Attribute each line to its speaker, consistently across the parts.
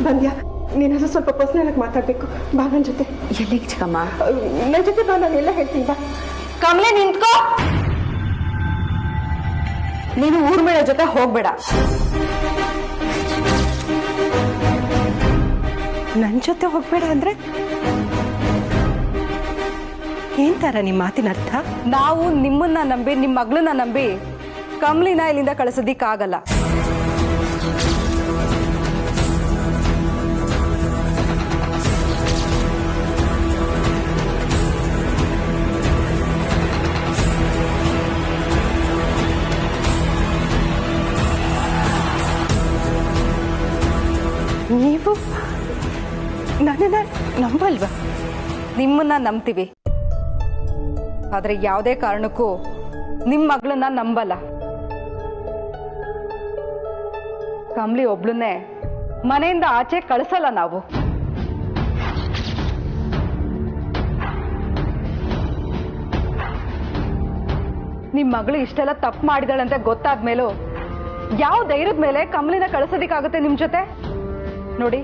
Speaker 1: ಬಂದ್ಯಾ? ನೀನ್ ಹತ್ರ ಸ್ವಲ್ಪ ಪರ್ಸನಲ್ ಆಗಿ ಮಾತಾಡ್ಬೇಕು. ಬಾ ನನ್ನ ಜೊತೆ.
Speaker 2: ಎಲ್ಲಿಗೆ ಚಿಕ್ಕಮ್ಮ?
Speaker 1: ನನ್ನ ಜೊತೆ ಬಾ, ನಾನು ಎಲ್ಲ ಹೇಳ್ತೀನಿ. ಬಾ.
Speaker 2: ಕಮಲೆ ನಿಂತ್ಕೋ. ನೀನು ಊರ್ಮಿಳ ಜೊತೆ ಹೋಗ್ಬೇಡ.
Speaker 1: ನನ್ನ ಜೊತೆ ಹೋಗ್ಬೇಡ ಅಂದ್ರೆ ಏನ್ ತರ ನಿಮ್ಮ ಮಾತಿನ ಅರ್ಥ?
Speaker 2: ನಾವು ನಿಮ್ಮನ್ನ ನಂಬಿ, ನಿಮ್ಮ ಮಗಳನ್ನ ನಂಬಿ ಕಮಲಿನ ಇಲ್ಲಿಂದ ಕಳಿಸೋದಿಕ್ಕಾಗಲ್ಲ.
Speaker 1: ನೀವು ನನ್ನನ್ನ ನಂಬಲ್ವಾ?
Speaker 2: ನಿಮ್ಮನ್ನ ನಂಬ್ತೀವಿ, ಆದ್ರೆ ಯಾವುದೇ ಕಾರಣಕ್ಕೂ ನಿಮ್ಮ ಮಗಳನ್ನ ನಂಬಲ್ಲ. ಕಮಲಿ ಒಬ್ಳನ್ನೇ ಮನೆಯಿಂದ ಆಚೆ ಕಳಿಸಲ್ಲ ನಾವು. ನಿಮ್ ಮಗಳು ಇಷ್ಟೆಲ್ಲ ತಪ್ಪು ಮಾಡಿದಾಳಂತ ಗೊತ್ತಾದ್ಮೇಲೂ ಯಾವ ಧೈರ್ಯದ ಮೇಲೆ ಕಮಲಿನ ಕಳಿಸೋದಿಕ್ಕಾಗುತ್ತೆ ನಿಮ್ ಜೊತೆ? ನೋಡಿ,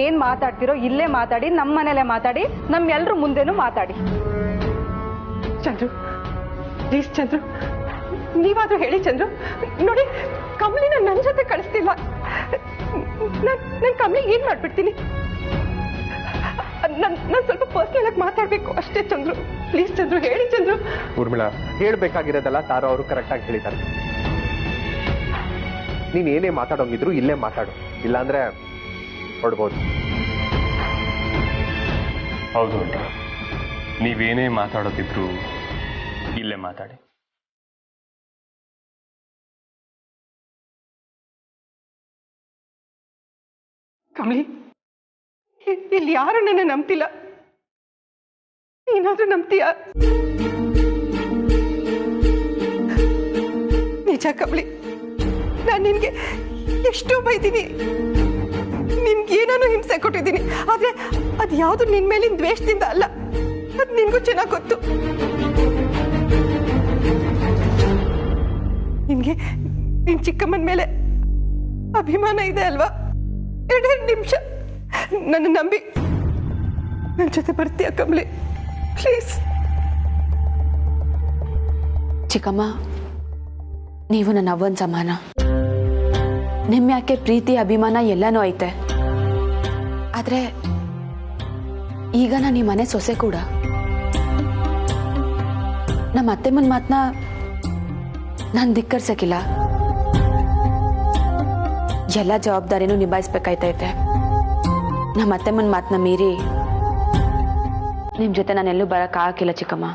Speaker 2: ಏನ್ ಮಾತಾಡ್ತಿರೋ ಇಲ್ಲೇ ಮಾತಾಡಿ, ನಮ್ಮ ಮನೇಲೆ ಮಾತಾಡಿ, ನಮ್ಮೆಲ್ರ ಮುಂದೆನೂ ಮಾತಾಡಿ.
Speaker 1: ಚಂದ್ರು, ಪ್ಲೀಸ್ ಚಂದ್ರು, ನೀವಾದ್ರೂ ಹೇಳಿ ಚಂದ್ರು. ನೋಡಿ, ಕಮಲಿನ ನನ್ನ ಜೊತೆ ಕಳಿಸ್ತಿಲ್ಲ. ನಾನು ಕಮಲಿ ಏನ್ ಮಾಡ್ಬಿಡ್ತೀನಿ? ನಾನು ಸ್ವಲ್ಪ ಪರ್ಸನಲ್ ಆಗಿ ಮಾತಾಡ್ಬೇಕು ಅಷ್ಟೇ ಚಂದ್ರು. ಪ್ಲೀಸ್ ಚಂದ್ರು, ಹೇಳಿ ಚಂದ್ರು.
Speaker 3: ಊರ್ಮಿಳಾ, ಹೇಳ್ಬೇಕಾಗಿರೋದಲ್ಲ ತಾರೋ ಅವರು ಕರೆಕ್ಟ್ ಆಗಿ ಹೇಳಿದ್ದಾರೆ. ನೀನ್ ಏನೇ ಮಾತಾಡೋಂಗಿದ್ರು ಇಲ್ಲೇ ಮಾತಾಡು, ಇಲ್ಲಾಂದ್ರೆ ಹೊಡ್ಬೋದು.
Speaker 4: ಹೌದು ಅಲ್ರಿ, ನೀವೇನೇ ಮಾತಾಡೋದಿದ್ರು ಇಲ್ಲೇ ಮಾತಾಡಿ.
Speaker 1: ಕಮಲಿ, ಇಲ್ಲಿ ಯಾರು ನನ್ನ ನಂಬ್ತಿಲ್ಲ. ನೀನಾದ್ರೂ ನಂಬ್ತೀಯ? ನಿಜ ಕಮಲಿ, ನಾನು ನಿನ್ಗೆ ಎಷ್ಟೋ ಬೈತೀನಿ, ನಿನ್ಗೆ ಏನಾನು ಹಿಂಸೆ ಕೊಟ್ಟಿದ್ದೀನಿ. ಆದ್ರೆ ಅದು ಯಾವುದು ನಿನ್ ಮೇಲಿನ ದ್ವೇಷದಿಂದ ಅಲ್ಲ, ಅದು ನಿನ್ಗೂ ಚೆನ್ನಾಗಿ ಗೊತ್ತು. ನಿನ್ಗೆ ನಿನ್ ಚಿಕ್ಕಮ್ಮನ ಮೇಲೆ ಅಭಿಮಾನ ಇದೆ ಅಲ್ವಾ? 2 ನಿಮಿಷ ನನ್ನ ನಂಬಿ ನನ್ನ ಜೊತೆ ಬರ್ತೀಯ ಕಮಲಿ, ಪ್ಲೀಸ್?
Speaker 2: ಚಿಕ್ಕಮ್ಮ, ನೀವು ನನ್ನ ಅವ್ವನ ಸಮಾನ. ನಿಮ್ಮ ಯಾಕೆ ಪ್ರೀತಿ ಅಭಿಮಾನ ಎಲ್ಲನೂ ಐತೆ, ಆದ್ರೆ ಈಗ ನಾನು ಈ ಮನೆ ಸೊಸೆ ಕೂಡ. ನಮ್ಮ ಅತ್ತೆಮ್ಮನ ಮಾತನ್ನ ನಾನು ಧಿಕ್ಕರಿಸಕ್ಕಿಲ್ಲ, ಎಲ್ಲ ಜವಾಬ್ದಾರಿನೂ ನಿಭಾಯಿಸ್ಬೇಕಾಯ್ತೈತೆ. ನಮ್ಮ ಅತ್ತೆಮ್ಮನ ಮಾತನ್ನ ಮೀರಿ ನಿಮ್ಮ ಜೊತೆ ನಾನೆಲ್ಲೂ ಬರೋಕ್ಕಾಗಿಲ್ಲ ಚಿಕ್ಕಮ್ಮ.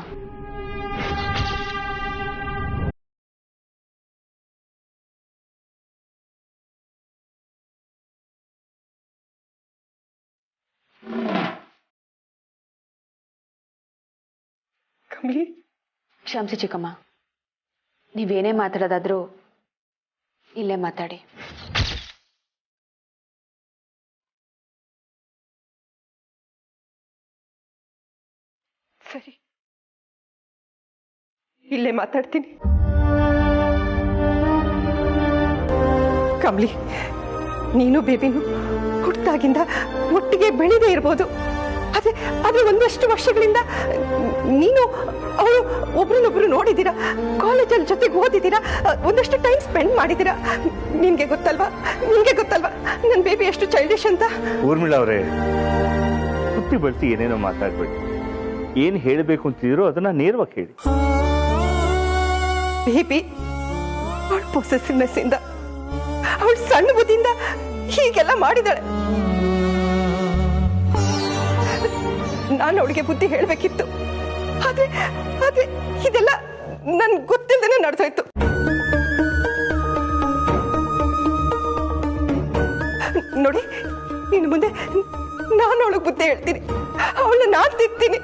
Speaker 2: ಕ್ಷಮಿಸಿ ಚಿಕ್ಕಮ್ಮ, ನೀವೇನೇ ಮಾತಾಡೋದಾದ್ರೂ ಇಲ್ಲೇ ಮಾತಾಡಿ.
Speaker 1: ಸರಿ, ಇಲ್ಲೇ ಮಾತಾಡ್ತೀನಿ. ಕಮಲಿ, ನೀನು ಬೇಬಿನು ಹುಟ್ಟಾಗಿಂದ ಒಟ್ಟಿಗೆ ಬೆಳೆದೇ ಇರ್ಬೋದು, ಆದ್ರೆ ಒಂದಷ್ಟು ವರ್ಷಗಳಿಂದ ನೀನು ಅವಳು ಒಬ್ರನ್ನೊಬ್ರು ನೋಡಿದ್ದೀರಾ, ಕಾಲೇಜಲ್ಲಿ ಜೊತೆಗೆ ಓದಿದ್ದೀರಾ, ಒಂದಷ್ಟು ಟೈಮ್ ಸ್ಪೆಂಡ್ ಮಾಡಿದ್ದೀರಾ. ನಿನ್ಗೆ ಗೊತ್ತಲ್ವಾ ನನ್ನ ಬೇಬಿ ಎಷ್ಟು ಚೈಲ್ಡಿಶ್ ಅಂತ?
Speaker 5: ಊರ್ಮಿಳಾ ಅವರೇ, ಸುತ್ತಿ ಬಳಸಿ ಏನೇನೋ ಮಾತಾಡ್ಬೇಡಿ. ಏನ್ ಹೇಳಬೇಕು ಅಂತಿದ್ರು ಅದನ್ನ ನೇರವಾಗಿ ಹೇಳಿ.
Speaker 1: ಬೇಬಿ ಅವಳ ಪೊಸೆಸಿವ್ನೆಸ್ ಇಂದ, ಅವಳ ಸಣ್ಣ ಬುದ್ಧಿಯಿಂದ ಹೀಗೆಲ್ಲ ಮಾಡಿದಾಳೆ. ನಾನು ಅವಳಿಗೆ ಬುದ್ಧಿ ಹೇಳ್ಬೇಕಿತ್ತು, ಆದ್ರೆ ಇದೆಲ್ಲ ನನ್ ಗೊತ್ತಿಲ್ಲದೇನೆ ನಡೆದೋಯ್ತು. ನೋಡಿ, ಇನ್ನು ಮುಂದೆ ನಾನು ಅವಳಿಗೆ ಬುದ್ಧಿ ಹೇಳ್ತೀನಿ, ಅವಳನ್ನ ನಾನು ತಿಕ್ತೀನಿ.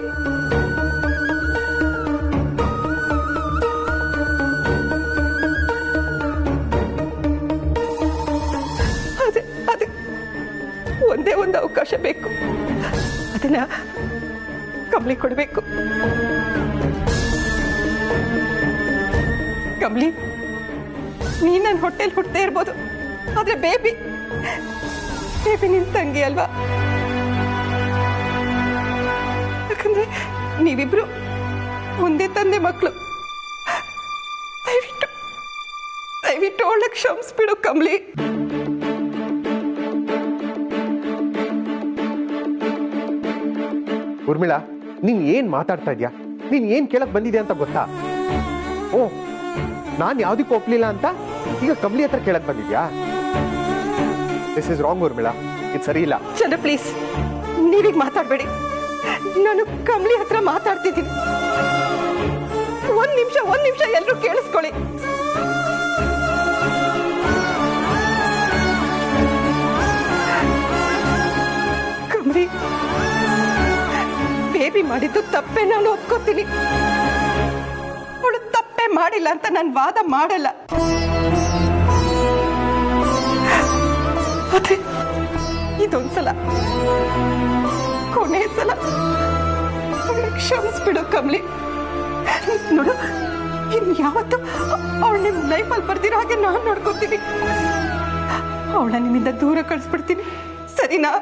Speaker 1: ಅದೇ ಒಂದೇ ಒಂದು ಅವಕಾಶ ಬೇಕು, ಅದನ್ನ ಕಮಲಿ ಕೊಡ್ಬೇಕು. ಕಮಲಿ, ನೀನ್ ನನ್ನ ಹೊಟ್ಟೆಲ್ ಹುಟ್ಟದೇ ಇರ್ಬೋದು, ಆದ್ರೆ ಬೇಬಿ ಬೇಬಿ ನಿನ್ ತಂಗಿ ಅಲ್ವಾ? ಯಾಕಂದ್ರೆ ನೀವಿಬ್ರು ಒಂದೇ ತಂದೆ ಮಕ್ಕಳು. ದಯವಿಟ್ಟು ದಯವಿಟ್ಟು ಅವಳ ಕ್ಷಮಿಸ್ಬಿಡು ಕಮಲಿ.
Speaker 3: ಊರ್ಮಿಳಾ, ನೀನ್ ಏನ್ ಮಾತಾಡ್ತಾ ಇದ್ಯಾ? ನೀನ್ ಏನ್ ಕೇಳಕ್ ಬಂದಿದೆ ಅಂತ ಗೊತ್ತಾ? ಓ, ನಾನ್ ಯಾವ್ದಕ್ಕೂ ಒಪ್ಲಿಲ್ಲ ಅಂತ ಈಗ ಕಮಲಿ ಹತ್ರ ಕೇಳಕ್ ಬಂದಿದ್ಯಾ? ದಿಸ್ ಇಸ್ ರಾಂಗ್ ಊರ್ಮಿಳಾ, ಇದು ಸರಿ ಇಲ್ಲ.
Speaker 1: ಚಂದ್ರ ಪ್ಲೀಸ್, ನೀವೀಗ ಮಾತಾಡ್ಬೇಡಿ. ನಾನು ಕಮಲಿ ಹತ್ರ ಮಾತಾಡ್ತಿದ್ದೀನಿ. ಒಂದ್ ನಿಮಿಷ ಎಲ್ರೂ ಕೇಳಿಸ್ಕೊಳ್ಳಿ. ಕಮಲಿ, ಬೇಬಿ ಮಾಡಿದ್ದು ತಪ್ಪೆ, ನಾನು ಒಪ್ಕೋತೀನಿ. ಅವಳು ತಪ್ಪೆ ಮಾಡಿಲ್ಲ ಅಂತ ನಾನು ವಾದ ಮಾಡಲ್ಲ. ಅದೇ ಇದೊಂದ್ಸಲ, ಕೊನೆ ಸಲ ಕ್ಷಮಿಸ್ಬಿಡು ಕಮಲಿ. ನೋಡು, ಇನ್ ಯಾವತ್ತು ಅವಳು ನಿಮ್ ಲೈಫಲ್ಲಿ ಬರ್ದಿರೋ ಹಾಗೆ ನಾನು ನೋಡ್ಕೊತೀನಿ. ಅವಳ ನಿಮ್ಮಿಂದ ದೂರ ಕಳಿಸ್ಬಿಡ್ತೀನಿ, ಸರಿನಾ?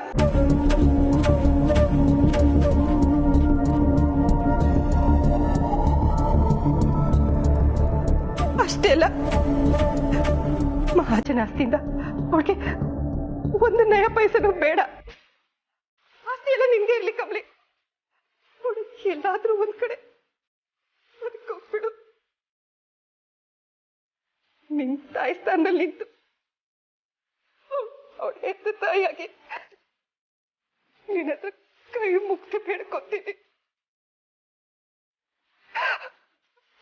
Speaker 1: ಅಷ್ಟೇ ಅಲ್ಲ, ಮಹಾಜನ ಆಸ್ತಿಯಿಂದ ಅವಳಿಗೆ ಒಂದು ನಯ ಪೈಸನೂ ಬೇಡ. ಆಸ್ತಿ ಎಲ್ಲ ನಿಂಗೆ ಇರ್ಲಿ ಕಮಲಿ. ನೋಡು, ಎಲ್ಲಾದ್ರೂ ಒಂದ್ ಕಡೆ ಅದಕ್ಕೋಗ್ಬಿಡು. ನಿನ್ ತಾಯಿ ಸ್ಥಾನದಲ್ಲಿ ನಿಂತು ಅವಳ ಹೆತ್ತ ತಾಯಿಯಾಗಿ ನಿನ್ನ ಹತ್ರ ಕೈ ಮುಕ್ತಿ ಬೇಡ್ಕೊತೀನಿ.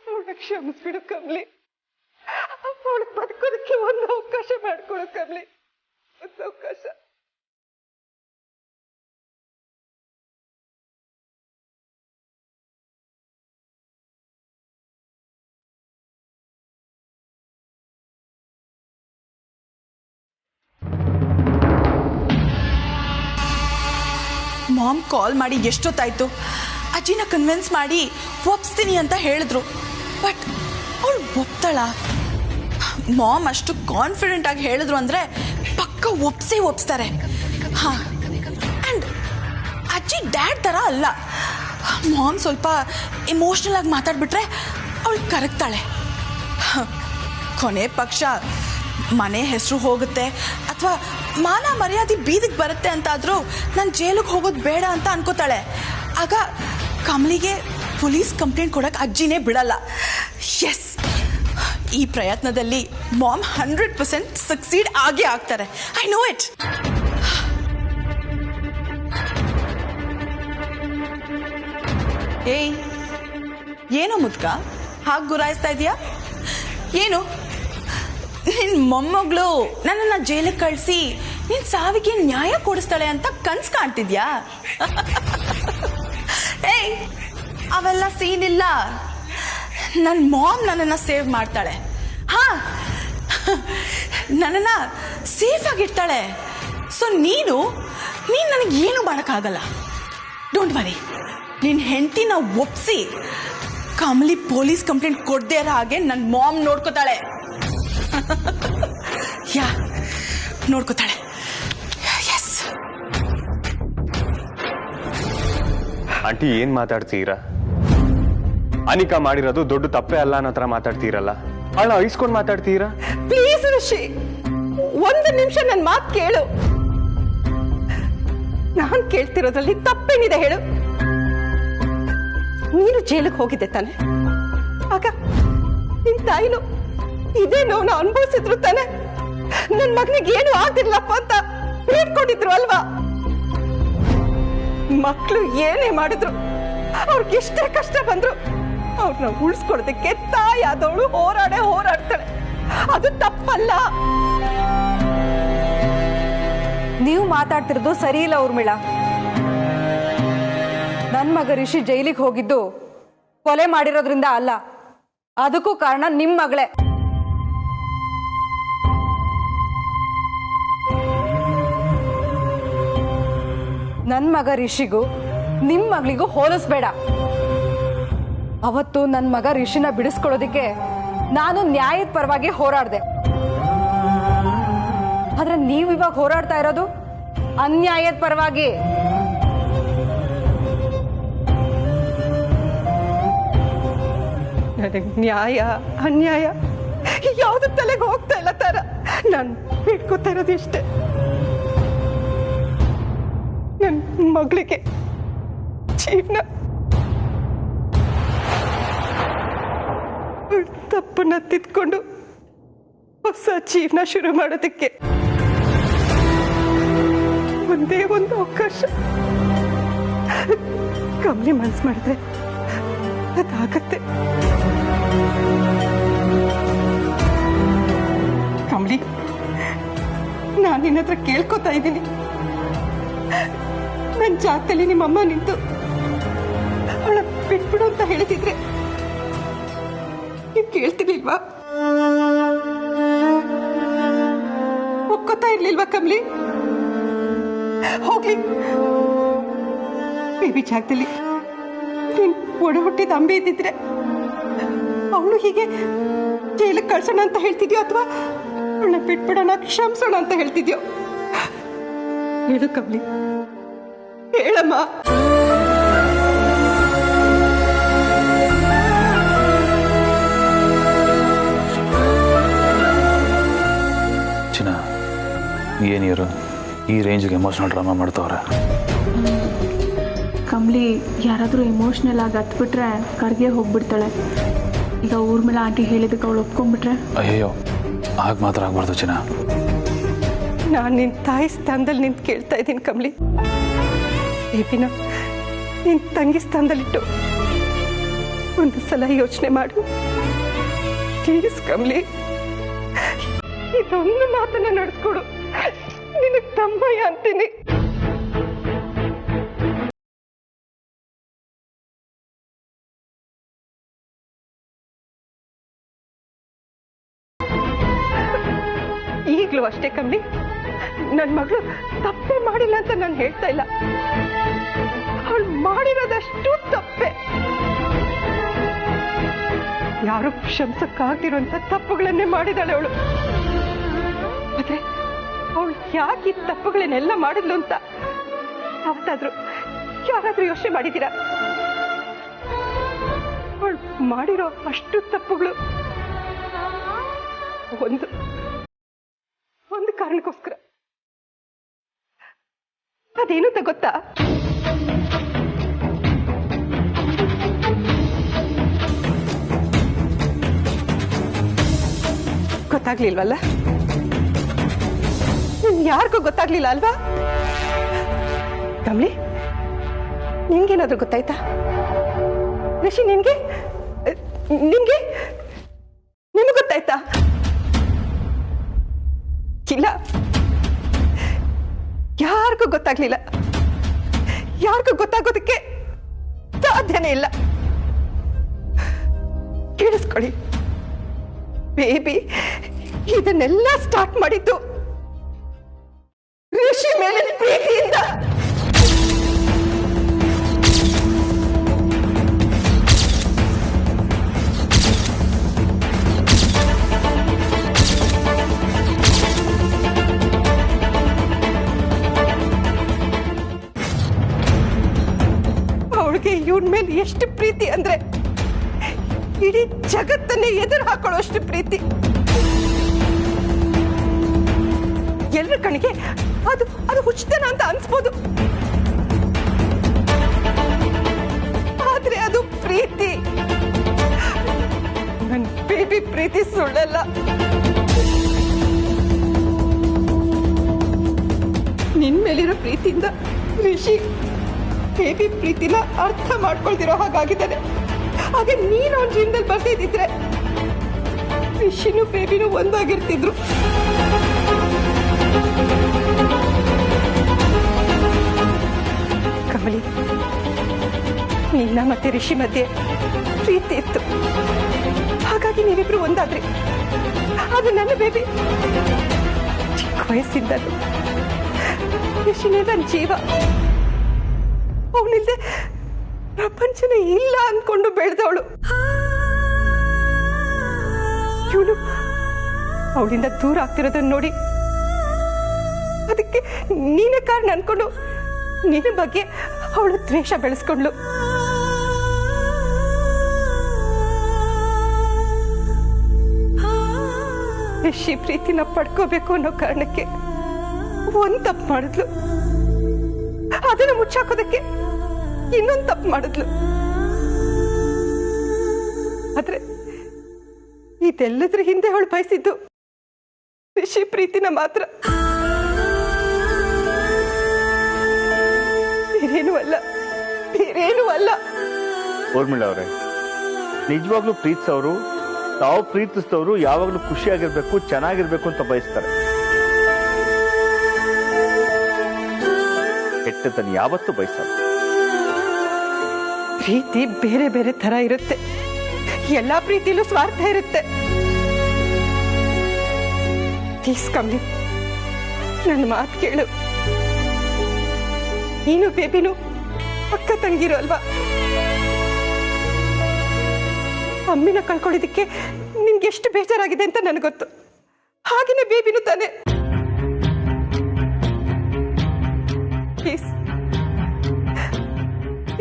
Speaker 1: ಅವಳ ಕ್ಷಮಿಸ್ಬಿಡು ಕಮಲಿ. ಅವಳು ಬದುಕೋದಕ್ಕೆ ಒಂದು ಅವಕಾಶ ಮಾಡ್ಕೊಡು ಕಮಲಿ, ಒಂದು ಅವಕಾಶ.
Speaker 6: ಮಾಮ್ ಕಾಲ್ ಮಾಡಿ ಎಷ್ಟೊತ್ತಾಯ್ತು. ಅಜ್ಜಿನ ಕನ್ವಿನ್ಸ್ ಮಾಡಿ ಒಪ್ಸ್ತೀನಿ ಅಂತ ಹೇಳಿದ್ರು. ಬಟ್ ಅವಳು ಒಪ್ತಾಳ? ಮಾಮ್ ಅಷ್ಟು ಕಾನ್ಫಿಡೆಂಟ್ ಆಗಿ ಹೇಳಿದ್ರು ಅಂದರೆ ಪಕ್ಕ ಒಪ್ಸ್ತಾರೆ. ಹಾಂ, ಆ್ಯಂಡ್ ಅಜ್ಜಿ ಡ್ಯಾಡ್ ಥರ ಅಲ್ಲ. ಮಾಮ್ ಸ್ವಲ್ಪ ಎಮೋಷ್ನಲ್ ಆಗಿ ಮಾತಾಡ್ಬಿಟ್ರೆ ಅವಳು ಕರಗ್ತಾಳೆ. ಕೊನೆ ಪಕ್ಷ ಮನೆ ಹೆಸರು ಹೋಗುತ್ತೆ ಅಥವಾ ಮಾನ ಮರ್ಯಾದೆ ಬೀದಿಗೆ ಬರುತ್ತೆ ಅಂತಾದರೂ ನಾನು ಜೈಲಿಗೆ ಹೋಗೋದು ಬೇಡ ಅಂತ ಅನ್ಕೋತಾಳೆ. ಆಗ ಕಮಲಿಗೆ ಪೊಲೀಸ್ ಕಂಪ್ಲೇಂಟ್ ಕೊಡೋಕೆ ಅಜ್ಜಿನೇ ಬಿಡಲ್ಲ. ಎಸ್, ಈ ಪ್ರಯತ್ನದಲ್ಲಿ ಮಾಮ್ 100% ಸಕ್ಸೀಡ್ ಆಗೇ ಆಗ್ತಾರೆ. I know it. ಏಯ್, ಏನೋ ಮುದ್ಕ ಹಾಗೆ ಗುರಾಯಿಸ್ತಾ ಇದೆಯಾ? ಏನು ನಿನ್ನ ಮೊಮ್ಮಗಳು ನನ್ನನ್ನು ಜೈಲಿಗೆ ಕಳಿಸಿ ನಿನ್ನ ಸಾವಿಗೆ ನ್ಯಾಯ ಕೊಡಿಸ್ತಾಳೆ ಅಂತ ಕನ್ಸು ಕಾಣ್ತಿದ್ಯಾ? ಏಯ್, ಅವೆಲ್ಲ ಸೀನ್ ಇಲ್ಲ. ನನ್ನ ಮಾಮ್ ನನ್ನನ್ನು ಸೇವ್ ಮಾಡ್ತಾಳೆ. ಹಾಂ, ನನ್ನನ್ನು ಸೇಫ್ ಆಗಿರ್ತಾಳೆ. ಸೊ ನೀನು ನನಗೇನು ಮಾಡೋಕ್ಕಾಗಲ್ಲ. ಡೋಂಟ್ ವರಿ, ನಿನ್ನ ಹೆಂಡತಿನ ಒಪ್ಸಿ ಕಮಲಿ ಪೊಲೀಸ್ ಕಂಪ್ಲೇಂಟ್ ಕೊಡದೇ ಇರೋ ಹಾಗೆ ನನ್ನ ಮಾಮ್ ನೋಡ್ಕೋತಾಳೆ. ಯಾ, ನೋಡ್ಕೋತಾಳೆ. ಎಸ್.
Speaker 4: ಆಂಟಿ, ಏನ್ ಮಾತಾಡ್ತೀರಾ? ಅನಿಕಾ ಮಾಡಿರೋದು ದೊಡ್ಡ ತಪ್ಪೇ ಅಲ್ಲ ಅನ್ನೋ ಹತ್ರ ಮಾತಾಡ್ತೀರಲ್ಲ, ಅವಳ ಐಸ್ಕೊಂಡು ಮಾತಾಡ್ತೀರಾ?
Speaker 1: ಪ್ಲೀಸ್ ಋಷಿ, ಒಂದು ನಿಮಿಷ ನನ್ನ ಮಾತು ಕೇಳು. ನಾನು ಕೇಳ್ತಿರೋದ್ರಲ್ಲಿ ತಪ್ಪೇನಿದೆ ಹೇಳು? ನೀನು ಜೈಲಿಗೆ ಹೋಗಿದ್ದೆ ತಾನೆ? ಆಗ ನಿನ್ ತಾಯಿನು ಇದೇ ನೋವನ್ನ ಅನುಭವಿಸಿದ್ರು ತಾನೆ? ನನ್ ಮಗನಿಗೆ ಏನು ಆಗಿರ್ಲಪ್ಪ ಅಂತ ಬೇಡ್ಕೊಂಡಿದ್ರು ಅಲ್ವಾ? ಮಕ್ಕಳು ಏನೇ ಮಾಡಿದ್ರು, ಅವ್ರಿಗೆ ಎಷ್ಟೇ ಕಷ್ಟ ಬಂದ್ರು ಅವ್ರನ್ನ ಉಳಿಸ್ಕೊಡೋದಕ್ಕೆ ತಾಯಾದವಳು ಹೋರಾಡ್ತಾಳೆ. ಅದು ತಪ್ಪಲ್ಲ.
Speaker 2: ನೀವು ಮಾತಾಡ್ತಿರೋದು ಸರಿ ಇಲ್ಲ ಊರ್ಮಿಳಾ. ನನ್ನ ಮಗ ರಿಷಿ ಜೈಲಿಗೆ ಹೋಗಿದ್ದು ಕೊಲೆ ಮಾಡಿರೋದ್ರಿಂದ ಅಲ್ಲ, ಅದಕ್ಕೂ ಕಾರಣ ನಿಮ್ಮ ಮಗಳೇ. ನನ್ನ ಮಗ ರಿಷಿಗೂ ನಿಮ್ಮ ಮಗಳಿಗೂ ಹೋಲಿಸ್ಬೇಡ. ಅವತ್ತು ನನ್ನ ಮಗ ರಿಷಿನ ಬಿಡಿಸ್ಕೊಳ್ಳೋದಿಕ್ಕೆ ನಾನು ನ್ಯಾಯದ ಪರವಾಗಿ ಹೋರಾಡಿದೆ. ಆದ್ರೆ ನೀವು ಇವಾಗ ಹೋರಾಡ್ತಾ ಇರೋದು ಅನ್ಯಾಯದ ಪರವಾಗಿ.
Speaker 1: ನನಗೆ ನ್ಯಾಯ ಅನ್ಯಾಯ ಯಾವ್ದು ತಲೆಗೆ ಹೋಗ್ತಾ ಇಲ್ಲ ತರ. ನಾನು ಬಿಟ್ಕೋತಾ ಇರೋದು ಇಷ್ಟೇ, ನನ್ನ ಮಗಳಿಗೆ ಜೀವನ ತಪ್ಪನ್ನ ತಿದ್ಕೊಂಡು ಹೊಸ ಜೀವನ ಶುರು ಮಾಡೋದಕ್ಕೆ ಒಂದೇ ಒಂದು ಅವಕಾಶ. ಕಮ್ಮಿ ಮನ್ಸು ಮಾಡಿದ್ರೆ ಅದಾಗತ್ತೆ. ಕಮಲಿ, ನಾನು ನಿನ್ನ ಹತ್ರ ಕೇಳ್ಕೊತಾ ಇದ್ದೀನಿ. ನನ್ನ ಜಾಗದಲ್ಲಿ ನಿಮ್ಮಮ್ಮ ನಿಂತು ಅವಳ ಬಿಟ್ಬಿಡು ಅಂತ ಹೇಳ್ತಿದ್ರೆ ನೀವು ಕೇಳ್ತಿರ್ಲಿಲ್ವಾ? ಒಕ್ಕೋತಾ ಇರ್ಲಿಲ್ವಾ ಕಮಲಿ? ಹೋಗ್ಲಿ, ಬೇಬಿ ಜಾಗದಲ್ಲಿ ನೀನ್ ಒಡ ಹುಟ್ಟಿದ ಅಂಬೆ ಇದ್ದಿದ್ರೆ ಅವಳು ಹೀಗೆ ಜೈಲಿಗೆ ಕಳ್ಸೋಣ ಅಂತ ಹೇಳ್ತಿದ್ಯೋ ಅಥವಾ ಅವಳನ್ನ ಬಿಟ್ಬಿಡೋಣ ಕ್ಷಮಿಸೋಣ ಅಂತ ಹೇಳ್ತಿದ್ಯೋ? ಹೇಳು ಕಮಲಿ, ಹೇಳಮ್ಮ.
Speaker 7: ಚಿನ್ನ, ಏನಿರು ಈ ರೇಂಜ್ಗೆ ಎಮೋಷನಲ್ ಡ್ರಾಮಾ ಮಾಡ್ತವ್ರೆ.
Speaker 8: ಕಮ್ಲಿ ಯಾರಾದರೂ ಎಮೋಷ್ನಲ್ ಆಗಿ ಹತ್ಬಿಟ್ರೆ ಕರ್ಗೆ ಹೋಗ್ಬಿಡ್ತಾಳೆ. ಈಗ ಊರ ಮೇಲೆ ಆಂಟಿ ಹೇಳಿದಕ್ಕೆ ಅವಳು ಒಪ್ಕೊಂಡ್ಬಿಟ್ರೆ?
Speaker 7: ಅಯ್ಯೋ, ಆಗ ಮಾತ್ರ ಆಗ್ಬಾರ್ದು ಚಿನ್ನ.
Speaker 1: ನಾನು ನಿನ್ನ ತಾಯಿ ಸ್ಥಾನದಲ್ಲಿ ನಿಂತು ಕೇಳ್ತಾ ಇದ್ದೀನಿ ಕಮಲಿ. ಬೇಬಿನ ನಿನ್ನ ತಂಗಿ ಸ್ಥಾನದಲ್ಲಿಟ್ಟು ಒಂದು ಸಲ ಯೋಚನೆ ಮಾಡು ಪ್ಲೀಸ್ ಕಮಲಿ. ಇದೊಂದು ಮಾತನ್ನ ನಡೆಸ್ಕೊಡು, ನಿನಗೆ ತಮ್ಮಯ್ಯ ಅಂತೀನಿ. ಈಗಲೂ ಅಷ್ಟೇ ಕಮಲಿ, ನನ್ನ ಮಗಳು ತಪ್ಪೇ ಮಾಡಿಲ್ಲ ಅಂತ ನಾನು ಹೇಳ್ತಾ ಇಲ್ಲ. ಅವಳು ಮಾಡಿರೋದಷ್ಟು ತಪ್ಪೆ. ಯಾರು ಕ್ಷಮಿಸಕ್ಕಾಗ್ದಿರುವಂತ ತಪ್ಪುಗಳನ್ನೇ ಮಾಡಿದಾಳೆ ಅವಳು. ಆದ್ರೆ ಅವಳು ಯಾಕೆ ಈ ತಪ್ಪುಗಳನ್ನೆಲ್ಲ ಮಾಡಿದ್ಲು ಅಂತ ಯಾವತ್ತಾದ್ರೂ ಯಾರಾದ್ರೂ ಯೋಚನೆ ಮಾಡಿದ್ದೀರಾ? ಅವಳು ಮಾಡಿರೋ ಅಷ್ಟು ತಪ್ಪುಗಳು ಒಂದು ಕಾರಣಕ್ಕೋಸ್ಕರ. ಅದೇನು ಅಂತ ಗೊತ್ತಾ? ಗೊತ್ತಾಗ್ಲಿಲ್ವಲ್ಲ? ಯಾರಿಗೂ ಗೊತ್ತಾಗ್ಲಿಲ್ಲ ಅಲ್ವಾ? ಕಮಲಿ, ನಿನ್ಗೇನಾದ್ರೂ ಗೊತ್ತಾಯ್ತಾ? ರಿಷಿ, ನಿನ್ಗೆ ಗೊತ್ತಾಯ್ತಾ? ಇಲ್ಲ, ಯಾರಿಗೂ ಗೊತ್ತಾಗ್ಲಿಲ್ಲ. ಯಾರಿಗೂ ಗೊತ್ತಾಗೋದಕ್ಕೆ ಸಾಧ್ಯನೇ ಇಲ್ಲ. ಕೇಳಿಸ್ಕೊಳ್ಳಿ, ಬೇಬಿ ಇದನ್ನೆಲ್ಲ ಸ್ಟಾರ್ಟ್ ಮಾಡಿದ್ದು ಋಷಿ ಮೇಲೆ ಪ್ರೀತಿಯಿಂದ. ಅವಳಿಗೆ ಇವನ್ ಮೇಲೆ ಎಷ್ಟು ಪ್ರೀತಿ ಅಂದ್ರೆ ಇಡೀ ಜಗತ್ತನ್ನೇ ಎದುರು ಹಾಕೊಳ್ಳುವಷ್ಟು ಪ್ರೀತಿ. ಎಲ್ಲರ ಕಣಿಗೆ ಅದು ಹುಚ್ಚತನ ಅಂತ ಅನ್ಸ್ಬೋದು, ಆದ್ರೆ ಅದು ಪ್ರೀತಿ. ನನ್ನ ಬೇಬಿ ಪ್ರೀತಿ ಸುಳ್ಳಲ್ಲ. ನಿನ್ ಮೇಲಿರೋ ಪ್ರೀತಿಯಿಂದ ರಿಷಿ ಬೇಬಿ ಪ್ರೀತಿನ ಅರ್ಥ ಮಾಡ್ಕೊಳ್ತಿರೋ ಹಾಗಾಗಿದ್ದಾನೆ. ಹಾಗೆ ನೀನು ಅವನ ಜೀವನದಲ್ಲಿ ಬರ್ತಾ ಇದ್ದಿದ್ರೆ ರಿಷಿನೂ ಬೇಬಿನೂ ಒಂದಾಗಿರ್ತಿದ್ರು. ಕಮಲಿ, ನಿನ್ನ ಮತ್ತೆ ರಿಷಿ ಮಧ್ಯೆ ಪ್ರೀತಿ ಇತ್ತು, ಹಾಗಾಗಿ ನೀವಿಬ್ರು ಒಂದಾದ್ರಿ. ಅದು ನನ್ನ ಬೇಬಿ. ಚಿಕ್ಕ ವಯಸ್ಸಿಂದಲೂ ರಿಷಿನೇ ನನ್ನ ಜೀವ. ಅವನಿಲ್ದೆ ಪ್ರಪಂಚನೇ ಇಲ್ಲ ಅನ್ಕೊಂಡು ಬೆಳೆದವಳು. ಇವಳು ಅವಳಿಂದ ದೂರ ಆಗ್ತಿರೋದನ್ನ ನೋಡಿ ಅದಕ್ಕೆ ಅದಕ್ಕೆ ನೀನೇ ಕಾರಣ ಅನ್ಕೊಂಡು ನಿನ್ನ ಬಗ್ಗೆ ಅವಳು ದ್ವೇಷ ಬೆಳೆಸ್ಕೊಂಡ್ಲು. ರಿಷಿ ಪ್ರೀತಿನ ಪಡ್ಕೋಬೇಕು ಅನ್ನೋ ಕಾರಣಕ್ಕೆ ಒಂದ್ ತಪ್ಪು ಮಾಡಿದ್ಲು, ಅದನ್ನ ಮುಚ್ಚಾಕೋದಕ್ಕೆ ಇನ್ನೊಂದು ತಪ್ಪು ಮಾಡಿದ್ಲು. ಆದ್ರೆ ಇದೆಲ್ಲದ್ರ ಹಿಂದೆ ಅವಳು ಬಯಸಿದ್ದು ರಿಷಿ ಪ್ರೀತಿನ ಮಾತ್ರ, ಬೇರೇನೂ ಅಲ್ಲ.
Speaker 5: ಊರ್ಮಿಳಾ ಅವರೇ, ನಿಜವಾಗ್ಲೂ ಪ್ರೀತಿಸೋರು ತಾವು ಪ್ರೀತಿಸಿದವರು ಯಾವಾಗ್ಲೂ ಖುಷಿಯಾಗಿರ್ಬೇಕು, ಚೆನ್ನಾಗಿರ್ಬೇಕು ಅಂತ ಬಯಸ್ತಾರೆ. ಕೆಟ್ಟದನ್ನು ಯಾವತ್ತೂ ಬಯಸಲ್ಲ.
Speaker 1: ಪ್ರೀತಿ ಬೇರೆ ಬೇರೆ ತರ ಇರುತ್ತೆ, ಎಲ್ಲಾ ಪ್ರೀತಿಲೂ ಸ್ವಾರ್ಥ ಇರುತ್ತೆ. ಪ್ಲೀಸ್ ಕಮ್ಲಿ, ನನ್ನ ಮಾತು ಕೇಳು. ನೀನು ಬೇಬಿನು ಅಕ್ಕ ತಂಗಿರು ಅಲ್ವಾ? ಅಮ್ಮಿನ ಕಳ್ಕೊಳ್ಳೋದಿಕ್ಕೆ ನಿನ್ಗೆ ಎಷ್ಟು ಬೇಜಾರಾಗಿದೆ ಅಂತ ನನಗೆ ಗೊತ್ತು. ಹಾಗೇನೆ ಬೇಬಿನು ತಾನೆ. ಪ್ಲೀಸ್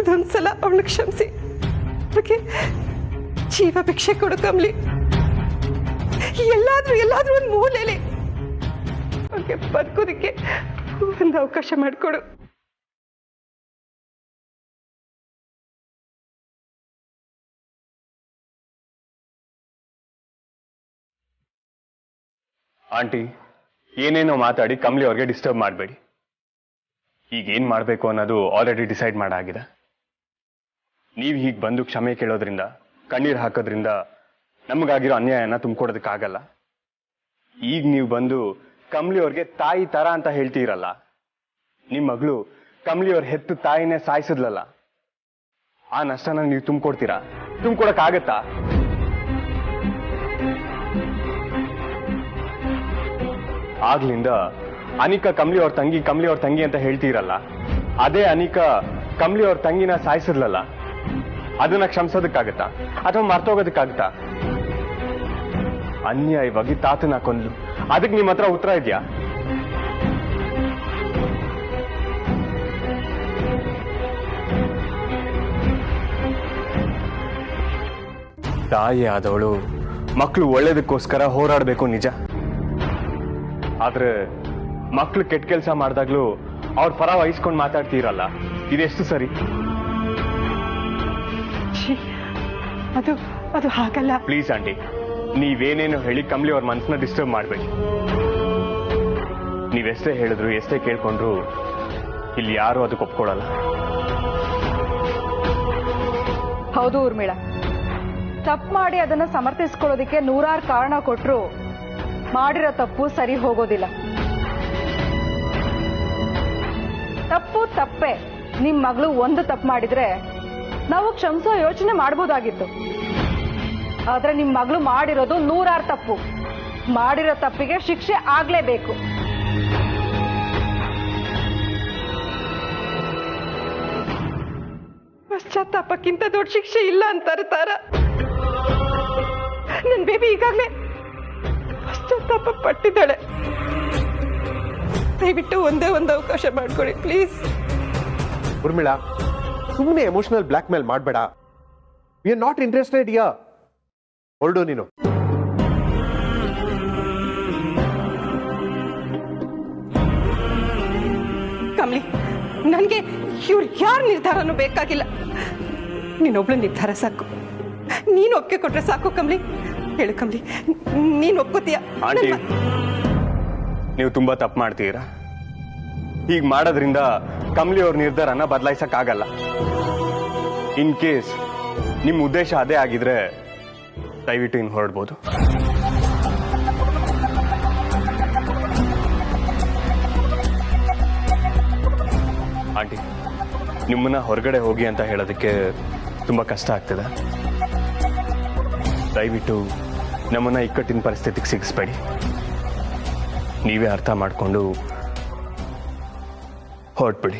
Speaker 1: ಇದೊಂದ್ಸಲ ಅವಳು ಕ್ಷಮಿಸಿ, ಓಕೆ? ಜೀವ ಭಿಕ್ಷೆ ಕೊಡು ಕಮ್ಲಿ. ಎಲ್ಲಾದ್ರೂ ಒಂದು ಮೂಲೆಯಲ್ಲಿ ಓಕೆ ಬದುಕೋದಿಕ್ಕೆ ಒಂದು ಅವಕಾಶ ಮಾಡಿಕೊಡು.
Speaker 4: ಆಂಟಿ, ಏನೇನೋ ಮಾತಾಡಿ ಕಮಲಿ ಅವ್ರಿಗೆ ಡಿಸ್ಟರ್ಬ್ ಮಾಡಬೇಡಿ. ಈಗ ಏನ್ ಮಾಡಬೇಕು ಅನ್ನೋದು ಆಲ್ರೆಡಿ ಡಿಸೈಡ್ ಮಾಡಾಗಿದೆ. ನೀವು ಹೀಗೆ ಬಂದು ಕ್ಷಮೆ ಕೇಳೋದ್ರಿಂದ, ಕಣ್ಣೀರು ಹಾಕೋದ್ರಿಂದ ನಮಗಾಗಿರೋ ಅನ್ಯಾಯನ ತುಂಬಿಕೊಡೋದಕ್ಕಾಗಲ್ಲ. ಈಗ ನೀವು ಬಂದು ಕಮಲಿ ಅವ್ರಿಗೆ ತಾಯಿ ತರ ಅಂತ ಹೇಳ್ತೀರಲ್ಲ, ನಿಮ್ಮ ಮಗಳು ಕಮಲಿ ಅವ್ರ ಹೆತ್ತು ತಾಯಿನೇ ಸಾಯಿಸಿದ್ಲಲ್ಲ, ಆ ನಷ್ಟನ ನೀವು ತುಂಬಿಕೊಡ್ತೀರಾ? ತುಂಬಿಕೊಡಕ್ಕಾಗತ್ತಾ? ಆಗ್ಲಿಂದ ಅನಿಕಾ ಕಮಲಿ ಅವ್ರ ತಂಗಿ ಅಂತ ಹೇಳ್ತೀರಲ್ಲ, ಅದೇ ಅನಿಕಾ ಕಮಲಿ ಅವ್ರ ತಂಗಿನ ಸಾಯಿಸಿದ್ಲಲ್ಲ, ಅದನ್ನ ಕ್ಷಮಿಸೋದಕ್ಕಾಗತ್ತಾ ಅಥವಾ ಮರ್ತೋಗೋದಕ್ಕಾಗತ್ತಾ? ಅನ್ಯಾಯವಾಗಿ ತಾತನ ಕೊಂದ್ಲು, ಅದಕ್ಕೆ ನಿಮ್ಮ ಹತ್ರ ಉತ್ತರ ಇದೆಯಾ? ತಾಯಿ ಆದವಳು ಮಕ್ಕಳು ಒಳ್ಳೇದಕ್ಕೋಸ್ಕರ ಹೋರಾಡಬೇಕು ನಿಜ. ಆದ್ರೆ ಮಕ್ಕಳು ಕೆಟ್ಟ ಕೆಲಸ ಮಾಡಿದಾಗ್ಲೂ ಅವ್ರ ಪರ ವಹಿಸ್ಕೊಂಡು ಮಾತಾಡ್ತೀರಲ್ಲ, ಇದೆಷ್ಟು ಸರಿ?
Speaker 1: ಅದು ಹಾಗಲ್ಲ.
Speaker 4: ಪ್ಲೀಸ್ ಆಂಟಿ, ನೀವೇನೇನು ಹೇಳಿ ಕಮಲಿ ಅವ್ರ ಮನಸ್ಸನ್ನ ಡಿಸ್ಟರ್ಬ್ ಮಾಡಬೇಡಿ. ನೀವೆಷ್ಟೇ ಹೇಳಿದ್ರು ಎಷ್ಟೇ ಕೇಳ್ಕೊಂಡ್ರು ಇಲ್ಲಿ ಯಾರು ಅದಕ್ಕೆ ಒಪ್ಕೊಳ್ಳಲ್ಲ.
Speaker 2: ಹೌದು ಊರ್ಮಿಳಾ, ತಪ್ಪು ಮಾಡಿ ಅದನ್ನ ಸಮರ್ಥಿಸ್ಕೊಳ್ಳೋದಿಕ್ಕೆ ನೂರಾರು ಕಾರಣ ಕೊಟ್ರು ಮಾಡಿರೋ ತಪ್ಪು ಸರಿ ಹೋಗೋದಿಲ್ಲ. ತಪ್ಪು ತಪ್ಪೆ. ನಿಮ್ ಮಗಳು ಒಂದು ತಪ್ಪು ಮಾಡಿದ್ರೆ ನಾವು ಕ್ಷಮಿಸೋ ಯೋಚನೆ ಮಾಡ್ಬೋದಾಗಿತ್ತು. ಆದ್ರೆ ನಿಮ್ ಮಗಳು ಮಾಡಿರೋದು ನೂರಾರು ತಪ್ಪು. ಮಾಡಿರೋ ತಪ್ಪಿಗೆ ಶಿಕ್ಷೆ ಆಗ್ಲೇಬೇಕು.
Speaker 1: ಪಶ್ಚಾತ್ತಾಪಕ್ಕಿಂತ ದೊಡ್ಡ ಶಿಕ್ಷೆ ಇಲ್ಲ ಅಂತಾರೆ ತಾರ. ನನ್ ಬೇಬಿ ಈಗಾಗ್ಲೇ ಪಶ್ಚಾತ್ತಾಪ ಪಟ್ಟಿದ್ದಾಳೆ. ದಯವಿಟ್ಟು ಒಂದೇ ಒಂದು ಅವಕಾಶ ಮಾಡ್ಕೊಡಿ ಪ್ಲೀಸ್.
Speaker 3: ಊರ್ಮಿಳಾ, ಸುಮ್ಮನೆ ಎಮೋಷನಲ್ ಬ್ಲ್ಯಾಕ್ ಮೇಲ್ ಮಾಡಬೇಡ. ವಿ ಆರ್ ನಾಟ್ ಇಂಟ್ರೆಸ್ಟೆಡ್ ಯಾ. ಹೊರಡು ನೀನು.
Speaker 1: ಕಮಲಿ, ನನಗೆ ಇವ್ರು ಯಾರ ನಿರ್ಧಾರನೂ ಬೇಕಾಗಿಲ್ಲ. ನೀನೊಬ್ಳು ನಿರ್ಧಾರ ಸಾಕು. ನೀನು ಒಪ್ಪಿಗೆ ಕೊಟ್ರೆ ಸಾಕು ಕಮಲಿ. ಹೇಳು ಕಮಲಿ, ನೀನು ಒಪ್ಕೋತೀಯ?
Speaker 4: ಆಂಟಿ, ನೀವು ತುಂಬಾ ತಪ್ಪು ಮಾಡ್ತೀರಾ. ಹೀಗೆ ಮಾಡೋದ್ರಿಂದ ಕಮಲಿ ಅವ್ರ ನಿರ್ಧಾರನ ಬದಲಾಯಿಸಕ್ಕಾಗಲ್ಲ. ಇನ್ ಕೇಸ್ ನಿಮ್ಮ ಉದ್ದೇಶ ಅದೇ ಆಗಿದ್ರೆ ದಯವಿಟ್ಟು ಇನ್ನು ಹೊರಡ್ಬೋದು. ಆಂಟಿ, ನಿಮ್ಮನ್ನ ಹೊರಗಡೆ ಹೋಗಿ ಅಂತ ಹೇಳೋದಕ್ಕೆ ತುಂಬಾ ಕಷ್ಟ ಆಗ್ತದೆ. ದಯವಿಟ್ಟು ನಮ್ಮನ್ನ ಇಕ್ಕಟ್ಟಿನ ಪರಿಸ್ಥಿತಿಗೆ ಸಿಗಿಸ್ಬೇಡಿ. ನೀವೇ ಅರ್ಥ ಮಾಡಿಕೊಂಡು ಹೊರಟ್ಬಿಡಿ.